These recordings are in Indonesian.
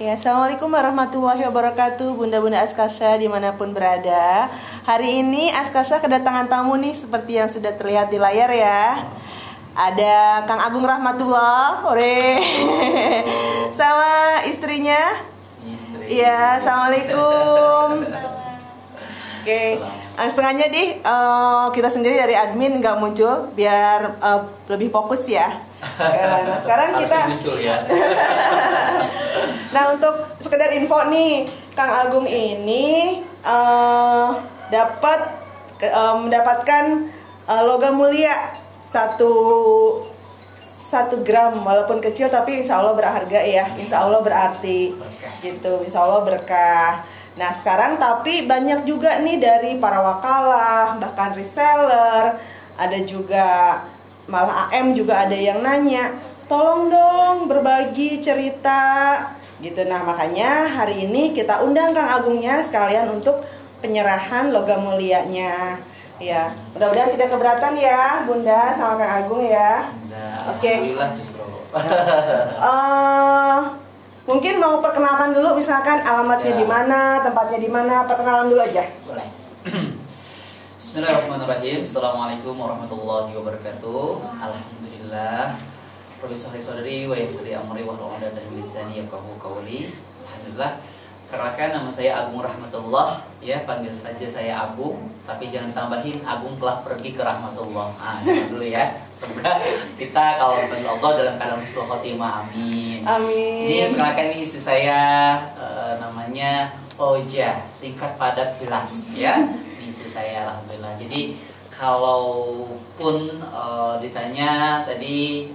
Ya, Assalamualaikum warahmatullahi wabarakatuh, Bunda-Bunda Askasya dimanapun berada. Hari ini Askasya kedatangan tamu nih, seperti yang sudah terlihat di layar ya. Ada Kang Agung Rahmatullah, sama istrinya. Iya, Assalamualaikum. Oke, sengaja kita sendiri dari admin nggak muncul biar lebih fokus ya. Nah, sekarang kita muncul ya. Nah, untuk sekedar info nih, Kang Agung ini mendapatkan logam mulia 1 gram, walaupun kecil tapi insya Allah berharga ya, insya Allah berarti gitu, insya Allah berkah. Nah sekarang tapi banyak juga nih dari para wakalah, bahkan reseller, ada juga malah AM juga ada yang nanya, tolong dong berbagi cerita gitu. Nah makanya hari ini kita undang Kang Agungnya sekalian untuk penyerahan logam mulianya. Ya, mudah-mudahan tidak keberatan ya Bunda sama Kang Agung ya. Oke. Alhamdulillah justru. Mungkin mau perkenalkan dulu, misalkan alamatnya di mana, tempatnya di mana, perkenalan dulu aja. Boleh. Bismillahirrahmanirrahim. Assalamualaikum warahmatullahi wabarakatuh. Alhamdulillah. Profesor saudari wa yassir amri wa hlul 'uqdatam min lisani yafqahu qawli. Alhamdulillah. Perkenalkan, nama saya Agung Rahmatullah, ya panggil saja saya Agung, tapi jangan tambahin Agung telah pergi ke rahmatullah. Jangan dulu ya. Semoga kita kalau dipanggil Allah dalam keadaan husnul khotimah, amin. Amin. Ini perkenalkan, ini istri saya, namanya Oja, singkat padat jelas ya. Ini istri saya, alhamdulillah. Jadi kalaupun ditanya tadi,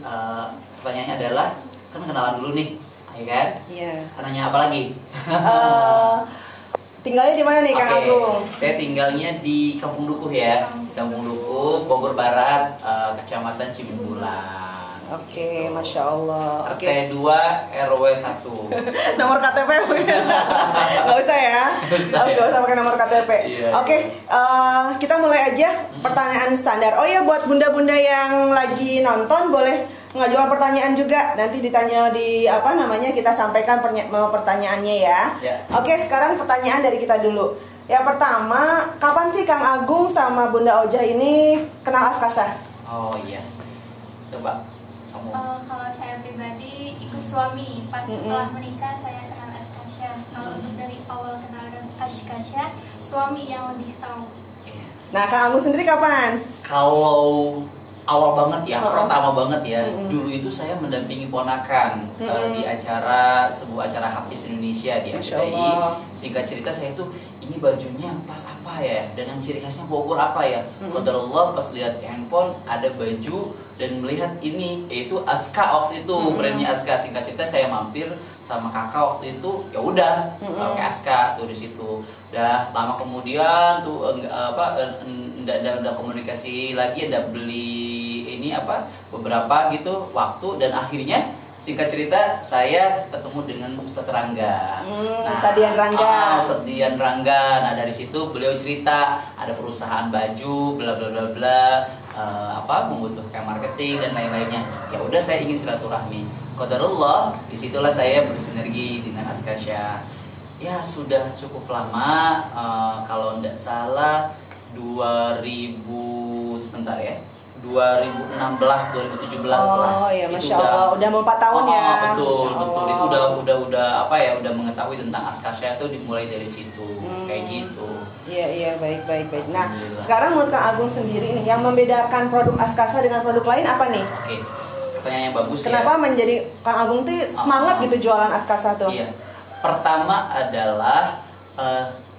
pertanyaannya adalah kan kenalan dulu nih. Ya kan? Iya. Nanya apa lagi? Tinggalnya di mana nih Kang Agung? Saya tinggalnya di Kampung Dukuh ya. Kampung Dukuh, Bogor Barat, Kecamatan Cibungbulan. Oke, Masya Allah. RT 2 RW 1. Nomor KTP mungkin? Nggak usah ya? Oke, usah pakai nomor KTP. Oke, kita mulai aja. Pertanyaan standar. Oh ya, buat bunda-bunda yang lagi nonton boleh mengajukan pertanyaan juga, nanti ditanya di kita sampaikan pertanyaannya ya. Oke, sekarang pertanyaan dari kita dulu. Yang pertama, kapan sih Kang Agung sama Bunda Oja ini kenal Askasya? Oh iya, coba kamu. Kalau saya pribadi ikut suami, pas setelah menikah saya kenal Askasya. Kalau untuk dari awal kenal Askasya, suami yang lebih tahu. Nah, Kang Agung sendiri kapan? Kalau awal banget ya, pertama banget ya. Dulu itu saya mendampingi ponakan di sebuah acara Hafiz Indonesia di RCTI. Singkat cerita saya tuh, ini bajunya pas apa ya, dan yang ciri khasnya Bogor apa ya. Qadarullah pas lihat handphone ada baju dan melihat ini, yaitu Aska waktu itu, brandnya Aska. Singkat cerita saya mampir sama kakak waktu itu, ya udah pakai Aska tuh di situ. Dah lama kemudian tuh udah komunikasi lagi, udah beli beberapa gitu waktu, dan akhirnya singkat cerita saya ketemu dengan Ustadz Rangga. Ustadz Dian Rangga. Ustadz Dian Rangga. Nah dari situ beliau cerita ada perusahaan baju, bla bla bla bla, membutuhkan marketing dan lain-lainnya. Ya udah saya ingin silaturahmi. Qadarullah, disitulah saya bersinergi dengan Askasya. Ya sudah cukup lama, kalau tidak salah 2016 2017 lah. Oh iya, Masya Allah, udah mau 4 tahun ya. Betul. Itu udah mengetahui tentang Askasya itu dimulai dari situ. Kayak gitu. Iya, baik. Nah, sekarang menurut Kang Agung sendiri nih, yang membedakan produk Askasya dengan produk lain apa nih? Oke. Pertanyaan yang bagus. Kenapa menjadi Kang Agung tuh semangat gitu jualan Askasya tuh? Iya. Pertama adalah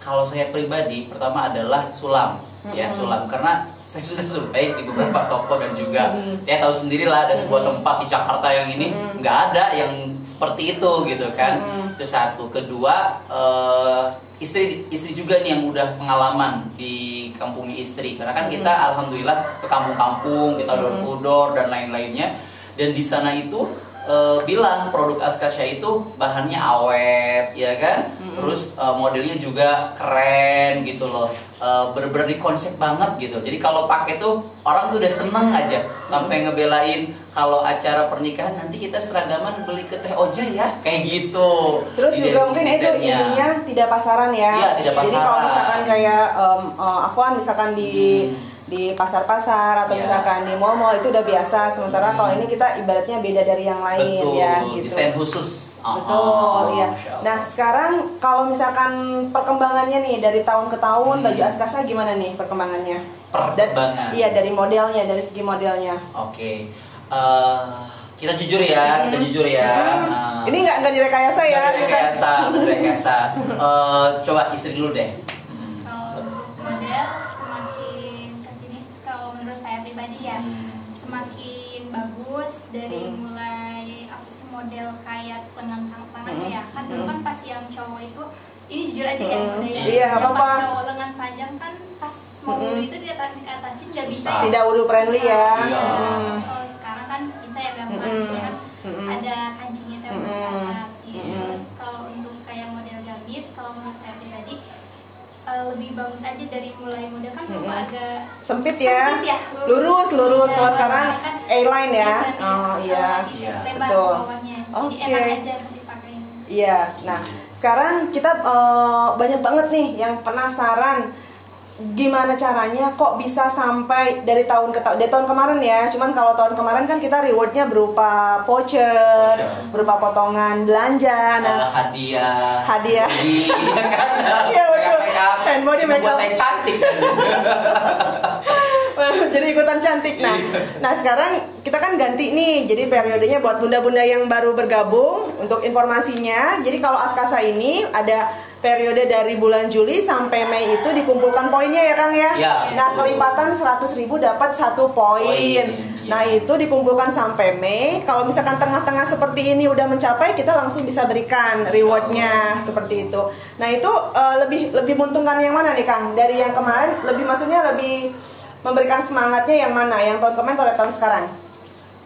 kalau saya pribadi, pertama adalah sulam. Ya, sulam, karena saya sudah survei di beberapa toko dan juga ya tahu sendirilah ada sebuah tempat di Jakarta yang ini nggak ada yang seperti itu gitu kan. Itu satu. Kedua, istri juga nih yang udah pengalaman di kampungnya istri, karena kan kita alhamdulillah ke kampung-kampung, kita door to door dan lain-lainnya, dan di sana itu bilang produk Askasya itu bahannya awet, ya kan? Terus modelnya juga keren gitu loh. Bener-bener di konsep banget gitu. Jadi kalau pakai tuh orang tuh udah seneng aja sampai ngebelain kalau acara pernikahan nanti kita seragaman beli ke Teh Oja ya, kayak gitu. Terus juga mungkin itu intinya tidak pasaran ya. Iya, tidak pasaran. Jadi kalau misalkan kayak Afwan misalkan di pasar-pasar atau misalkan di mall-mall itu udah biasa. Sementara kalau ini kita ibaratnya beda dari yang lain. Betul, ya gitu. Desain khusus. Betul, iya. Nah sekarang kalau misalkan perkembangannya nih dari tahun ke tahun baju Askasya gimana nih perkembangannya? Perkembangan. Iya, dari modelnya, dari segi modelnya. Oke. Kita jujur ya, Ini nggak direkayasa ya? Nggak direkayasa. Coba istri dulu deh. Kalau untuk model semakin kesini sih kalau menurut saya pribadi ya semakin bagus dari mulai apa sih model kayak lengan tangan ya kan dulu kan pas yang cowok itu ini jujur aja ya model yang pas cowok lengan panjang kan pas mau wudhu itu diatasin nggak bisa ya. Tidak wudhu friendly ya. Kalau sekarang kan bisa ya gampang ya kan ada kancingnya tapi diatasi. Terus kalau untuk kayak model gamis kalau menurut saya pribadi lebih bagus aja dari mulai model kan agak sempit ya, lurus. Kalau sekarang A-line ya. Oh iya, betul. Oke. Iya. Nah sekarang kita banyak banget nih yang penasaran gimana caranya kok bisa sampai dari tahun ke tahun. Dari tahun kemarin ya, cuman kalau tahun kemarin kan kita rewardnya berupa voucher, berupa potongan belanja, hadiah, iya kan? Iya betul. Handbody makeup. Buat saya cantik kan. Jadi ikutan cantik. Nah sekarang kita kan ganti nih. Jadi periodenya buat bunda-bunda yang baru bergabung untuk informasinya. Jadi kalau Askasya ini ada periode dari bulan Juli sampai Mei itu dikumpulkan poinnya ya Kang ya. Nah kelipatan 100.000 dapat 1 poin. Nah itu dikumpulkan sampai Mei. Kalau misalkan tengah-tengah seperti ini udah mencapai, kita langsung bisa berikan rewardnya seperti itu. Nah itu lebih menguntungkan yang mana nih Kang? Dari yang kemarin maksudnya lebih memberikan semangatnya yang mana? Yang tahun kemarin atau tahun sekarang?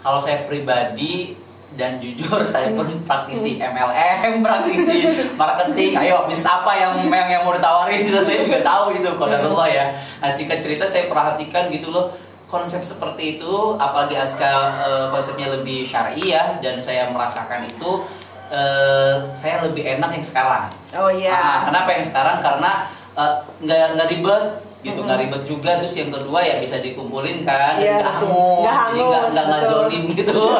Kalau saya pribadi dan jujur saya pun praktisi MLM, praktisi marketing. Ayo bisnis apa yang mau ditawarin gitu saya juga tahu gitu qadarullah ya. Nah singkat cerita saya perhatikan gitu loh konsep seperti itu, apalagi konsepnya lebih syar'i ya, dan saya merasakan itu saya lebih enak yang sekarang. Oh iya. Kenapa yang sekarang? Karena nggak ribet gitu, nggak ribet juga. Terus yang kedua ya bisa dikumpulin kan, nggak hangus, nggak zolim gitu.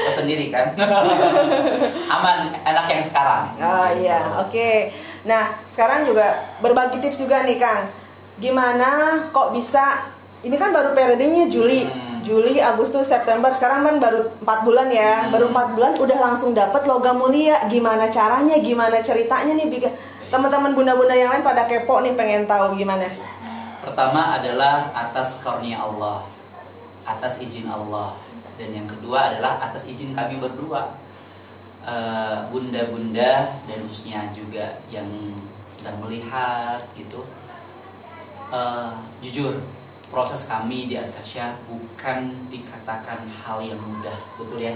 Sendiri kan. Aman, enak yang sekarang. Oh iya, oke. Nah sekarang juga berbagi tips juga nih Kang, gimana kok bisa, ini kan baru periodenya Juli, Agustus, September, sekarang kan baru 4 bulan ya. Baru 4 bulan udah langsung dapat logam mulia. Gimana caranya, gimana ceritanya nih? Teman-teman bunda-bunda yang lain pada kepo nih, pengen tahu gimana. Pertama adalah atas karunia Allah, atas izin Allah. Dan yang kedua adalah atas izin kami berdua, bunda-bunda dan khususnya juga yang sedang melihat gitu. Jujur, proses kami di Askasya bukan dikatakan hal yang mudah, betul ya?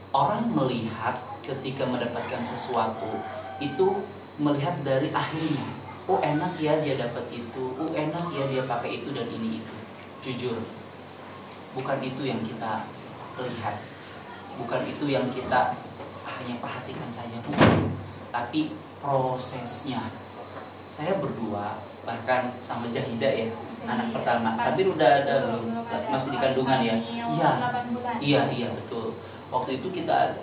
Orang melihat ketika mendapatkan sesuatu itu melihat dari akhirnya. Oh enak ya dia dapat itu, oh enak ya dia pakai itu dan ini itu. Jujur, bukan itu yang kita lihat, bukan itu yang kita hanya perhatikan saja, bukan. Tapi prosesnya. Saya berdua bahkan sama Jahidah ya, anak pertama. Sabir udah ada belum? Masih di kandungan ya? Iya betul. Waktu itu kita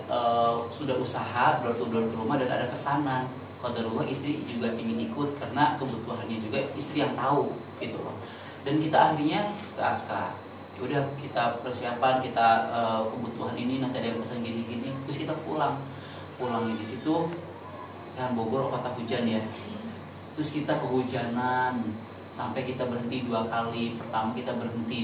sudah usaha door to rumah dan ada pesanan. Qadarullah istri juga ingin ikut karena kebutuhannya juga istri yang tahu gitu loh. Dan kita akhirnya ke Aska. Ya udah kita persiapan, kita kebutuhan ini nanti ada yang pesan gini-gini. Terus kita pulangnya di situ kan Bogor kota hujan ya. Terus kita kehujanan sampai kita berhenti 2 kali. Pertama kita berhenti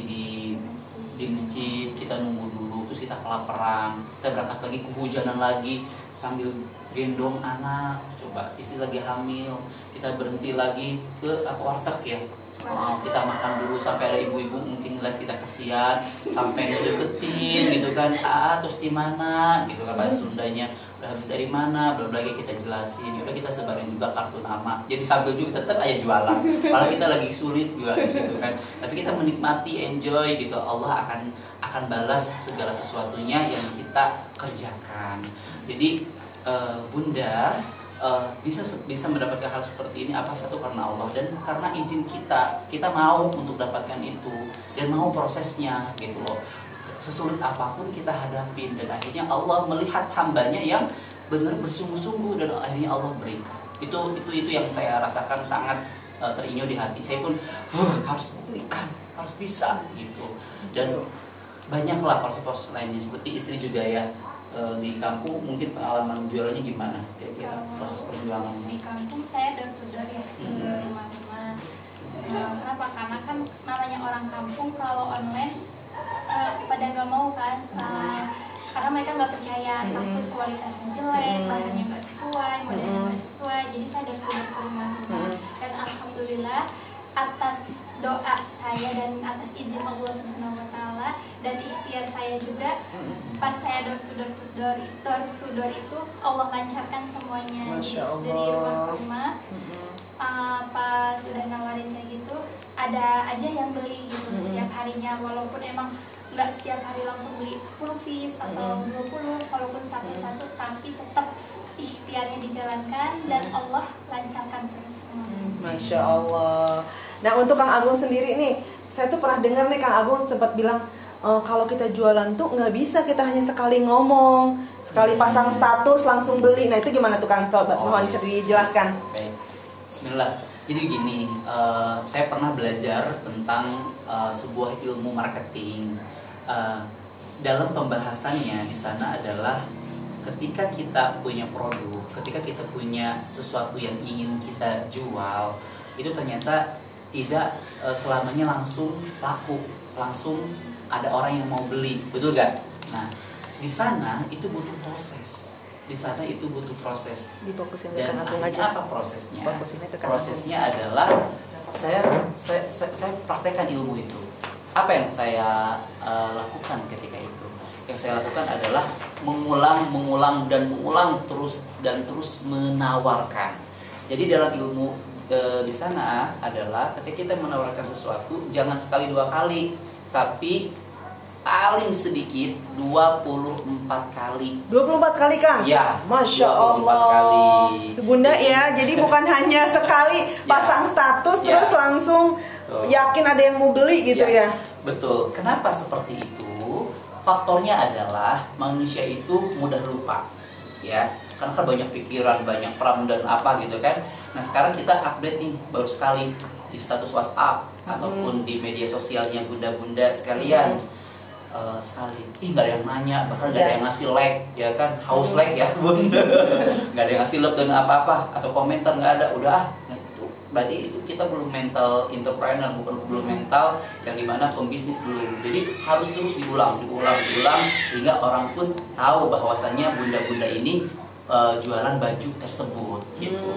di masjid, kita nunggu dulu. Terus kita kelaparan, kita berangkat lagi kehujanan lagi sambil gendong anak. Coba istri lagi hamil, kita berhenti lagi ke warteg ya. Kita makan dulu sampai ada ibu-ibu mungkin ngeliat kita kasihan, sampai ngedeketin gitu kan, terus di mana gitu kan, bahasa Sundanya udah habis dari mana, belum lagi kita jelasin, udah kita sebarin juga kartu nama, jadi sambil juga tetap aja jualan, malah kita lagi sulit juga di situ kan, tapi kita menikmati, enjoy gitu, Allah akan balas segala sesuatunya yang kita kerjakan. Jadi Bunda bisa mendapatkan hal seperti ini satu karena Allah dan karena izin kita mau untuk dapatkan itu dan mau prosesnya gitu loh, sesulit apapun kita hadapin dan akhirnya Allah melihat hambanya yang benar bersungguh-sungguh dan akhirnya Allah berikan itu yang saya rasakan sangat terinyo di hati saya pun harus berikan, harus bisa gitu. Dan banyaklah proses lainnya seperti istri juga ya. Di kampung mungkin pengalaman jualannya gimana kira-kira proses perjuangan di kampung saya door to door ya, ke rumah-rumah. Kenapa? Karena kan namanya orang kampung kalau online pada nggak mau kan, karena mereka nggak percaya, takut kualitasnya jelek, bahannya nggak sesuai, modelnya nggak sesuai. Jadi saya door to door ke rumah-rumah dan alhamdulillah atas doa saya dan atas izin Allah Subhanahu wa taala dan ikhtiar saya juga, pas saya door to door itu Allah lancarkan semuanya. Dari rumah ke rumah. Pas sudah nawarin kayak gitu, ada aja yang beli gitu setiap harinya, walaupun emang nggak setiap hari langsung beli 10 piece atau 20, walaupun satu-satu, tapi tetap ikhtiarnya dijalankan dan Allah lancarkan terus semuanya. Masya Allah. Nah untuk Kang Agung sendiri nih, saya tuh pernah dengar nih Kang Agung sempat bilang kalau kita jualan tuh nggak bisa kita hanya sekali ngomong, sekali pasang status langsung beli. Nah itu gimana tuh Kang? Mohon dijelaskan. Baik. Bismillah. Jadi gini, saya pernah belajar tentang sebuah ilmu marketing. Dalam pembahasannya di sana adalah ketika kita punya produk, ketika kita punya sesuatu yang ingin kita jual, itu ternyata tidak selamanya langsung laku, langsung ada orang yang mau beli, betul gak? Nah, di sana itu butuh proses. Di sana itu butuh proses. Dan akhirnya apa prosesnya? Prosesnya adalah saya praktekkan ilmu itu. Apa yang saya lakukan ketika itu? Yang saya lakukan adalah mengulang terus menawarkan. Jadi dalam ilmu di sana adalah ketika kita menawarkan sesuatu jangan sekali dua kali, tapi paling sedikit 24 kali. 24 kali Kang? Ya, Masya Allah kali. Bunda ya, jadi bukan hanya sekali pasang status terus langsung yakin ada yang mau beli gitu ya. Betul. Kenapa seperti itu? Faktornya adalah manusia itu mudah lupa, ya. Karena kan banyak pikiran, banyak peran dan apa gitu kan. Nah sekarang kita update nih baru sekali di status WhatsApp ataupun di media sosialnya bunda-bunda sekalian. Sekali, nggak ada yang nanya, bahkan nggak ada yang ngasih like, ya kan, house like ya bunda, nggak ada yang ngasih love dan apa-apa atau komentar nggak ada, udah itu berarti itu kita belum mental entrepreneur, belum mental yang dimana pembisnis belum. Jadi harus terus diulang sehingga orang pun tahu bahwasannya bunda-bunda ini jualan baju tersebut gitu.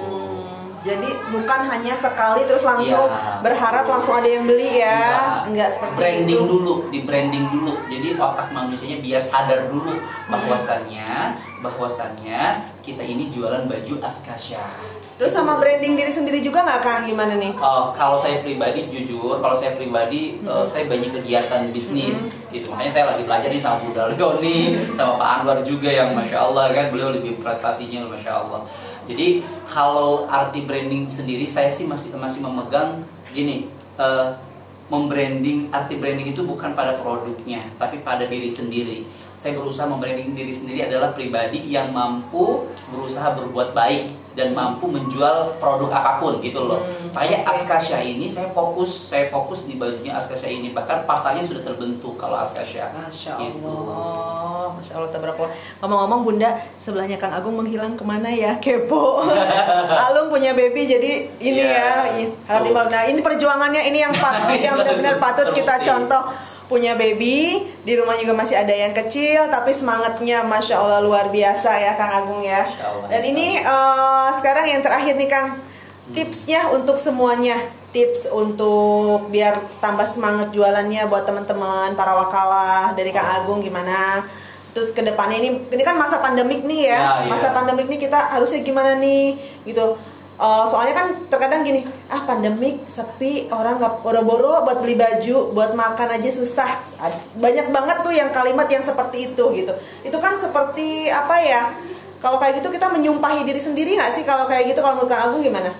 Jadi bukan hanya sekali terus langsung berharap langsung ada yang beli ya. Enggak seperti branding itu. Di branding dulu. Jadi otak manusianya biar sadar dulu bahwasannya kita ini jualan baju Askasya. Terus sama branding diri sendiri juga nggak Kang? Gimana nih? Kalau saya pribadi jujur, saya banyak kegiatan bisnis gitu. Makanya saya lagi belajar nih sama Bunda Leoni, sama Pak Anwar juga yang Masya Allah kan, beliau lebih prestasinya Masya Allah. Jadi kalau arti branding sendiri saya sih masih memegang gini, arti branding itu bukan pada produknya, tapi pada diri sendiri. Saya berusaha membranding diri sendiri adalah pribadi yang mampu berusaha berbuat baik dan mampu menjual produk apapun gitu loh. Kayak Askasya ini saya fokus di bajunya Askasya ini, bahkan pasarnya sudah terbentuk kalau Askasya. Masya Allah, Masya Allah tabarakallah. Ngomong-ngomong Bunda, sebelahnya Kang Agung menghilang kemana ya? Kepo. Alum punya baby jadi ini nah ini perjuangannya ini yang patut yang benar-benar patut kita contoh. Punya baby, di rumah juga masih ada yang kecil, tapi semangatnya Masya Allah luar biasa ya Kang Agung ya. Dan ini sekarang yang terakhir nih Kang, tipsnya untuk semuanya, tips untuk biar tambah semangat jualannya buat teman-teman para wakalah dari Kang Agung gimana? Terus ke depannya ini kan masa pandemik nih ya. Masa pandemik nih kita harusnya gimana nih gitu. Soalnya kan terkadang gini, pandemik sepi, orang nggak boro-boro buat beli baju, buat makan aja susah. Banyak banget tuh yang kalimat yang seperti itu gitu. Itu kan seperti apa ya? Kalau kayak gitu kita menyumpahi diri sendiri nggak sih kalau kayak gitu? Kalau menurut Kang Agung gimana?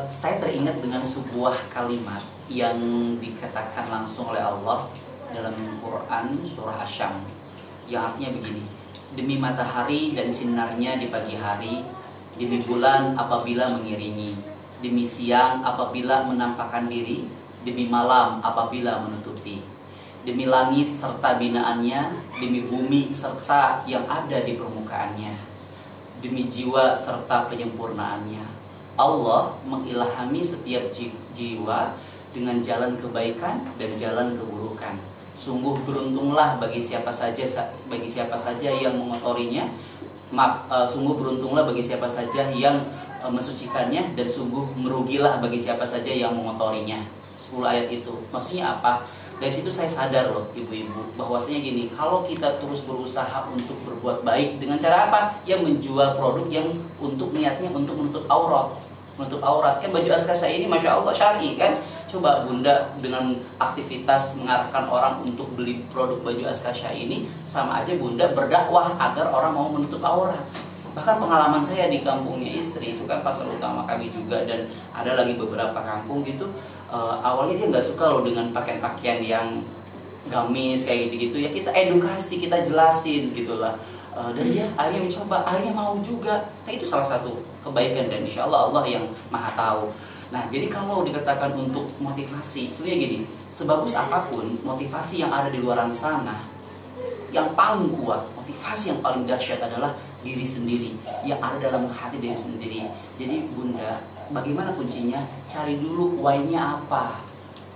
Saya teringat dengan sebuah kalimat yang dikatakan langsung oleh Allah dalam Quran surah Asy-Syams yang artinya begini: demi matahari dan sinarnya di pagi hari, demi bulan apabila mengiringi, demi siang apabila menampakkan diri, demi malam apabila menutupi, demi langit serta binaannya, demi bumi serta yang ada di permukaannya, demi jiwa serta penyempurnaannya. Allah mengilhami setiap jiwa dengan jalan kebaikan dan jalan keburukan. Sungguh beruntunglah bagi siapa saja yang mengotorinya. Sungguh beruntunglah bagi siapa saja yang mensucikannya, dan sungguh merugilah bagi siapa saja yang mengotorinya. 10 ayat itu maksudnya apa? Dari situ saya sadar loh ibu-ibu, bahwasanya gini, kalau kita terus berusaha untuk berbuat baik dengan cara apa? Yang menjual produk yang untuk niatnya untuk menutup aurat kan. Baju Askasya ini Masya Allah syar'i kan. Coba Bunda dengan aktivitas mengarahkan orang untuk beli produk baju Askasya ini, sama aja Bunda berdakwah agar orang mau menutup aurat. Bahkan pengalaman saya di kampungnya istri itu kan pasar utama kami juga, dan ada lagi beberapa kampung gitu, awalnya dia nggak suka loh dengan pakaian-pakaian yang gamis kayak gitu-gitu ya. Kita edukasi, kita jelasin gitulah, dan dia akhirnya mencoba, akhirnya mau juga. Nah itu salah satu kebaikan, dan insya Allah Allah yang maha tahu. Nah jadi kalau dikatakan untuk motivasi, sebenarnya gini, sebagus apapun motivasi yang ada di luar sana, yang paling kuat, motivasi yang paling dahsyat adalah diri sendiri, yang ada dalam hati diri sendiri. Jadi Bunda, bagaimana kuncinya? Cari dulu why-nya apa,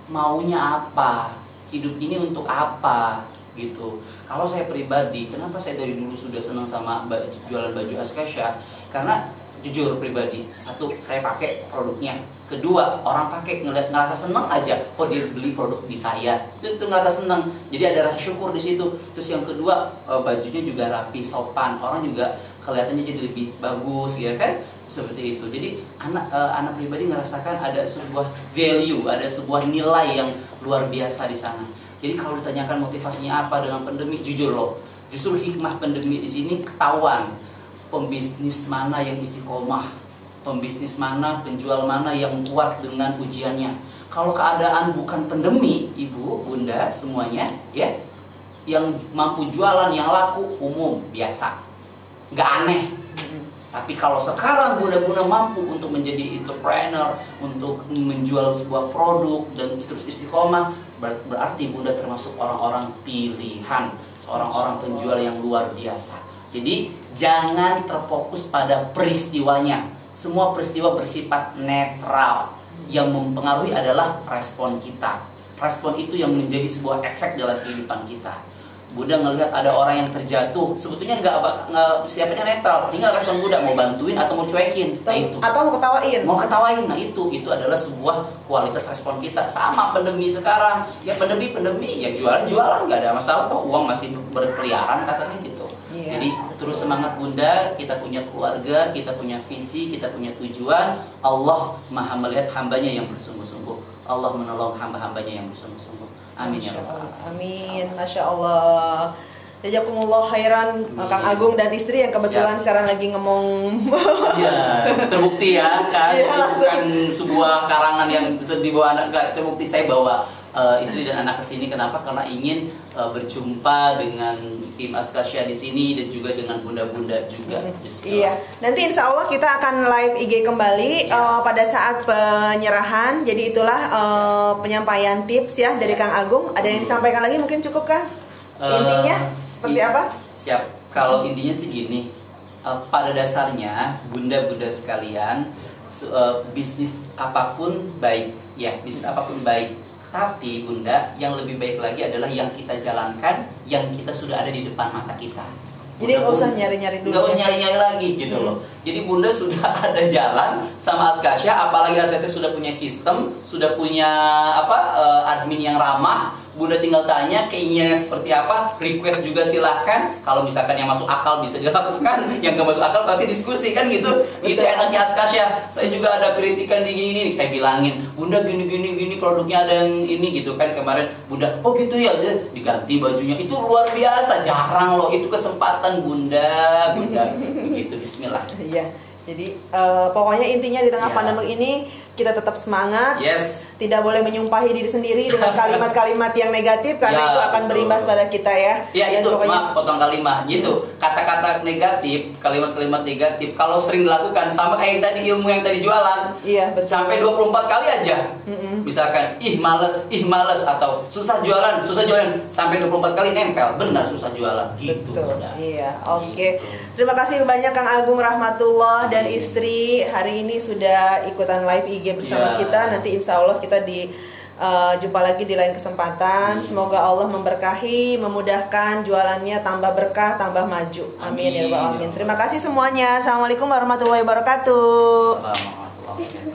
maunya apa, hidup ini untuk apa gitu. Kalau saya pribadi, kenapa saya dari dulu sudah senang sama jualan baju Askasya? Karena jujur pribadi, satu, saya pakai produknya. Kedua, orang pakai ngeliat, ngerasa senang aja, oh dia beli produk di saya, itu ngerasa senang. Jadi ada rasa syukur di situ. Terus yang kedua, bajunya juga rapi, sopan, orang juga kelihatannya jadi lebih bagus, ya kan? Seperti itu. Jadi anak pribadi ngerasakan ada sebuah value, ada sebuah nilai yang luar biasa di sana. Jadi kalau ditanyakan motivasinya apa dengan pandemi, jujur loh, justru hikmah pandemi di sini ketahuan. Pembisnis mana yang istiqomah, pembisnis mana, penjual mana yang kuat dengan ujiannya. Kalau keadaan bukan pandemi, ibu, bunda, semuanya, ya, yang mampu jualan, yang laku, umum, biasa, nggak aneh. Tapi kalau sekarang bunda-bunda mampu untuk menjadi entrepreneur, untuk menjual sebuah produk dan terus istiqomah, berarti bunda termasuk orang-orang pilihan, seorang orang penjual yang luar biasa. Jadi jangan terfokus pada peristiwanya. Semua peristiwa bersifat netral. Yang mempengaruhi adalah respon kita. Respon itu yang menjadi sebuah efek dalam kehidupan kita. Bunda ngelihat ada orang yang terjatuh, sebetulnya nggak siapanya netral. Tinggal respon Bunda mau bantuin atau mau cuekin. Nah itu. Atau mau ketawain. Mau ketawain. Nah itu adalah sebuah kualitas respon kita. Sama pandemi sekarang. Ya pandemi ya jualan nggak ada masalah kok. Uang masih berkeliaran kasarnya gitu. Yeah. Jadi terus semangat Bunda, kita punya keluarga, kita punya visi, kita punya tujuan. Allah maha melihat hambanya yang bersungguh-sungguh. Allah menolong hamba-hambanya yang bersungguh-sungguh. Amin ya rabbal alamin. Amin, Masya Allah. Jazakumullah khairan Kang Agung dan istri yang kebetulan sekarang lagi ngomong. Ya, terbukti ya kan. Ya, bukan sebuah karangan yang bisa dibawa anak, terbukti saya bawa istri dan anak ke sini. Kenapa? Karena ingin berjumpa dengan tim Askasya di sini dan juga dengan bunda-bunda juga. Iya. Nanti insya Allah kita akan live IG kembali pada saat penyerahan. Jadi itulah penyampaian tips ya dari Kang Agung. Ada yang disampaikan lagi mungkin cukup Kang? Intinya seperti apa? Siap. Kalau intinya sih gini. Pada dasarnya bunda-bunda sekalian, bisnis apapun baik, ya bisnis apapun baik. Tapi bunda, yang lebih baik lagi adalah yang kita jalankan, yang kita sudah ada di depan mata kita. Jadi nggak usah nyari-nyari dulu. Nggak usah nyari-nyari lagi gitu loh. Jadi Bunda sudah ada jalan sama Askasya, apalagi Askasya sudah punya sistem, sudah punya admin yang ramah. Bunda tinggal tanya keinginannya seperti apa, request juga silahkan. Kalau misalkan yang masuk akal bisa dilakukan, yang nggak masuk akal pasti diskusi kan gitu. Itu enaknya Askasya. Saya juga ada kritikan di gini, saya bilangin, Bunda gini produknya ada yang ini gitu kan. Kemarin Bunda, oh gitu ya, diganti bajunya. Itu luar biasa, jarang loh itu kesempatan Bunda begitu. Bismillah. Iya. Jadi pokoknya intinya di tengah pandemi ini kita tetap semangat. Yes. Tidak boleh menyumpahi diri sendiri dengan kalimat-kalimat yang negatif karena itu akan berimbas pada kita ya. Ya itu, pokoknya, maaf potong kalimat. Gitu. Kata-kata negatif, kalimat-kalimat negatif kalau sering dilakukan sama kayak tadi ilmu yang tadi jualan. Iya, betul. Sampai 24 kali aja. Misalkan ih males atau susah jualan sampai 24 kali nempel. Benar susah jualan gitu. Betul. Iya, oke. Terima kasih banyak Kang Agung Rahmatullah dan istri hari ini sudah ikutan live IG bersama kita. Nanti insya Allah kita jumpa lagi di lain kesempatan. Semoga Allah memberkahi, memudahkan jualannya, tambah berkah, tambah maju. Amin ya rabbal alamin. Terima kasih semuanya. Assalamualaikum warahmatullahi wabarakatuh. Assalamualaikum.